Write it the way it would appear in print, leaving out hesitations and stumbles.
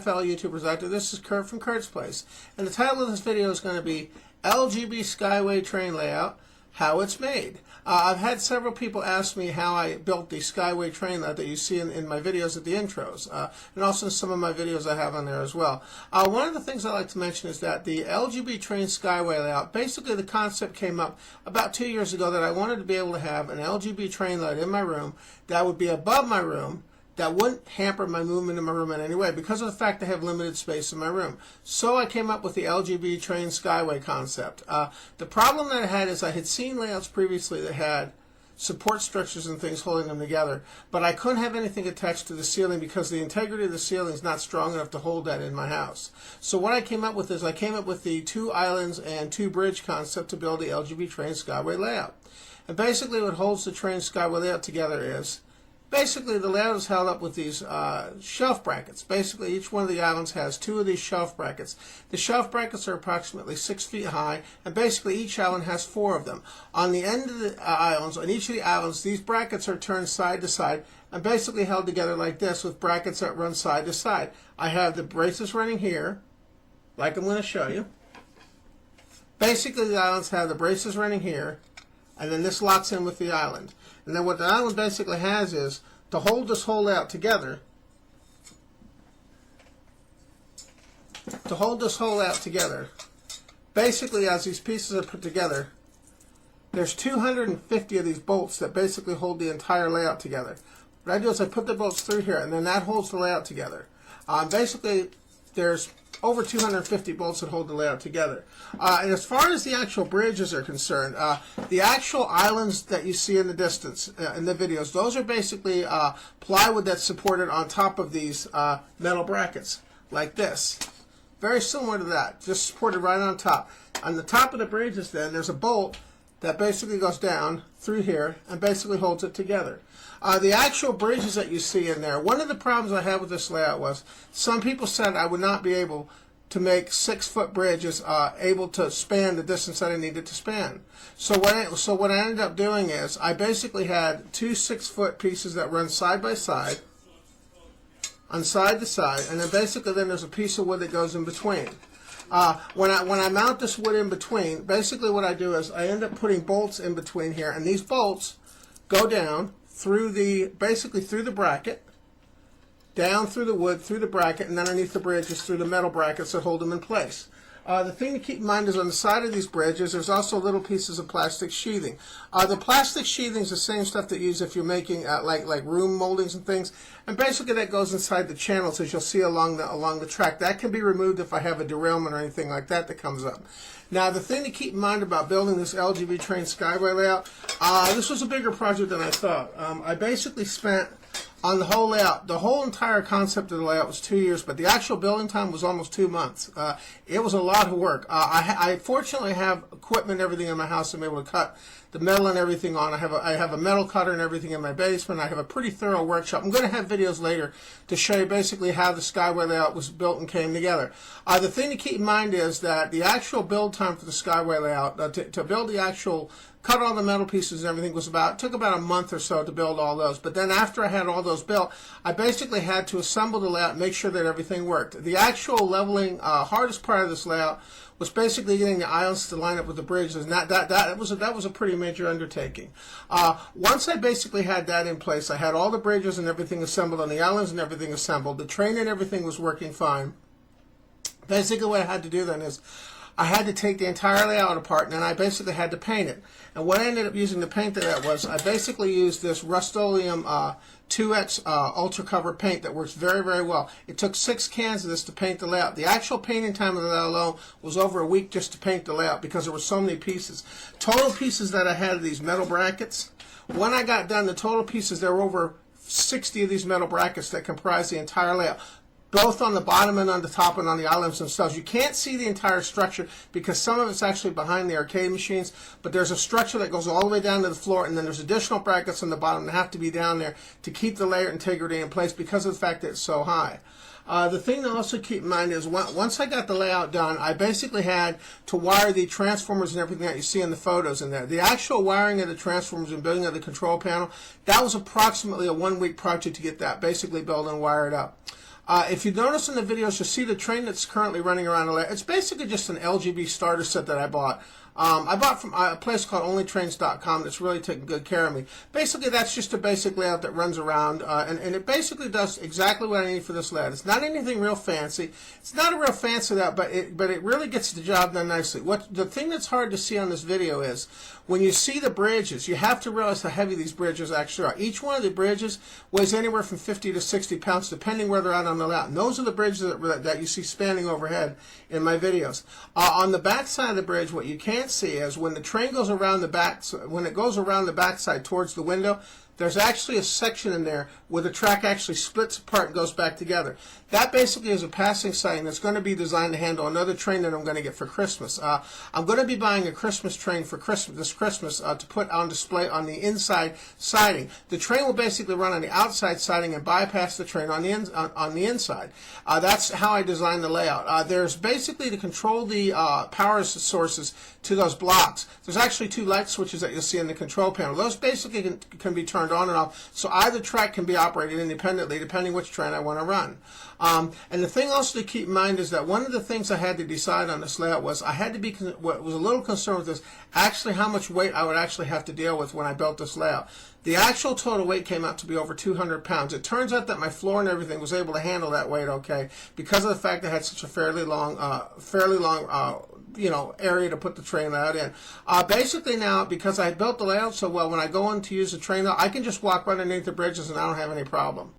fellow YouTubers out there. This is Kurt from Kurt's Place, and the title of this video is going to be LGB Skyway train layout, how it's made. I've had several people ask me how I built the Skyway train layout that you see in my videos at the intros, and also in some of my videos I have on there as well. One of the things I like to mention is that the LGB train Skyway layout, basically the concept came up about 2 years ago that I wanted to be able to have an LGB train layout in my room that would be above my room, that wouldn't hamper my movement in my room in any way because of the fact I have limited space in my room. So I came up with the LGB train Skyway concept. The problem that I had is I had seen layouts previously that had support structures and things holding them together, but I couldn't have anything attached to the ceiling because the integrity of the ceiling is not strong enough to hold that in my house. So what I came up with is I came up with the 2 islands and 2 bridge concept to build the LGB train Skyway layout. And basically what holds the train Skyway layout together is basically the layout is held up with these shelf brackets. Basically each one of the islands has 2 of these shelf brackets. The shelf brackets are approximately 6 feet high, and basically each island has 4 of them. On the end of the islands, on each of the islands, these brackets are turned side to side and basically held together like this with brackets that run side to side. I have the braces running here, like I'm going to show you. Basically the islands have the braces running here, and then this locks in with the island. And then what the island basically has is, to hold this whole layout together, basically as these pieces are put together, there's 250 of these bolts that basically hold the entire layout together. What I do is I put the bolts through here, and then that holds the layout together. Basically, there's over 250 bolts that hold the layout together. And as far as the actual bridges are concerned, the actual islands that you see in the distance in the videos, those are basically plywood that's supported on top of these metal brackets, like this. Very similar to that, just supported right on top. On the top of the bridges then, there's a bolt that basically goes down through here and basically holds it together. The actual bridges that you see in there, one of the problems I had with this layout was some people said I would not be able to make 6-foot bridges able to span the distance that I needed to span. So what I ended up doing is I basically had 2 6-foot pieces that run side by side, on side to side, and then basically then there's a piece of wood that goes in between. When I mount this wood in between, basically what I do is I end up putting bolts in between here, and these bolts go down through basically through the bracket, down through the wood, through the bracket, and underneath the bridges through the metal brackets that hold them in place. The thing to keep in mind is on the side of these bridges, there's also little pieces of plastic sheathing. The plastic sheathing is the same stuff that you use if you're making like room moldings and things, and basically that goes inside the channels as you'll see along the track. That can be removed if I have a derailment or anything like that that comes up. Now the thing to keep in mind about building this LGB train Skyway layout, this was a bigger project than I thought. I basically spent on the whole layout, the whole entire concept of the layout was 2 years, but the actual building time was almost 2 months. It was a lot of work. I fortunately have equipment and everything in my house. I'm able to cut the metal and everything on. I have a metal cutter and everything in my basement. I have a pretty thorough workshop. I'm going to have videos later to show you basically how the Skyway layout was built and came together. The thing to keep in mind is that the actual build time for the Skyway layout, to build the actual, cut all the metal pieces and everything, took about a month or so to build all those. But then after I had all those built, I basically had to assemble the layout and make sure that everything worked. The actual leveling, hardest part of this layout was basically getting the islands to line up with the bridges, and that was a pretty major undertaking. Once I basically had that in place, I had all the bridges and everything assembled, on the islands and everything assembled. The train and everything was working fine. Basically what I had to do then is I had to take the entire layout apart, and then I basically had to paint it. And what I ended up using to paint that was, I basically used this Rust-Oleum 2X Ultra Cover paint that works very, very well. It took 6 cans of this to paint the layout. The actual painting time of the layout alone was over a week just to paint the layout because there were so many pieces. Total pieces that I had of these metal brackets, when I got done, the total pieces, there were over 60 of these metal brackets that comprised the entire layout, both on the bottom and on the top and on the islands themselves. You can't see the entire structure because some of it's actually behind the arcade machines, but there's a structure that goes all the way down to the floor, and then there's additional brackets on the bottom that have to be down there to keep the layer integrity in place because of the fact that it's so high. The thing to also keep in mind is once I got the layout done, I basically had to wire the transformers and everything that you see in the photos in there. The actual wiring of the transformers and building of the control panel, that was approximately a 1-week project to get that basically built and wired up. If you notice in the videos, you'll see the train that's currently running around the layout. It's basically just an LGB starter set that I bought. I bought from a place called OnlyTrains.com that's really taking good care of me. Basically, that's just a basic layout that runs around, and it basically does exactly what I need for this layout. It's not anything real fancy. It's not a real fancy layout, but it really gets the job done nicely. The thing that's hard to see on this video is when you see the bridges, you have to realize how heavy these bridges actually are. Each one of the bridges weighs anywhere from 50 to 60 pounds, depending where they're at on the layout. And those are the bridges that you see spanning overhead in my videos. On the back side of the bridge, what you can't see is when the train goes around the back, when it goes around the backside towards the window, there's actually a section in there where the track actually splits apart and goes back together. That basically is a passing siding that's going to be designed to handle another train that I'm going to get for Christmas. I'm going to be buying a Christmas train for this Christmas to put on display on the inside siding. The train will basically run on the outside siding and bypass the train on the inside. That's how I designed the layout. There's basically to control the power sources to those blocks. There's actually 2 light switches that you'll see in the control panel. Those basically can be turned on and off, so either track can be operated independently depending which train I want to run. And the thing also to keep in mind is that one of the things I had to decide on this layout was I had to be was a little concerned with this, actually how much weight I would actually have to deal with when I built this layout. The actual total weight came out to be over 200 pounds. It turns out that my floor and everything was able to handle that weight okay because of the fact that I had such a fairly long area to put the train layout in. Basically now, because I built the layout so well, when I go in to use the train layout, I can just walk right underneath the bridges and I don't have any problem.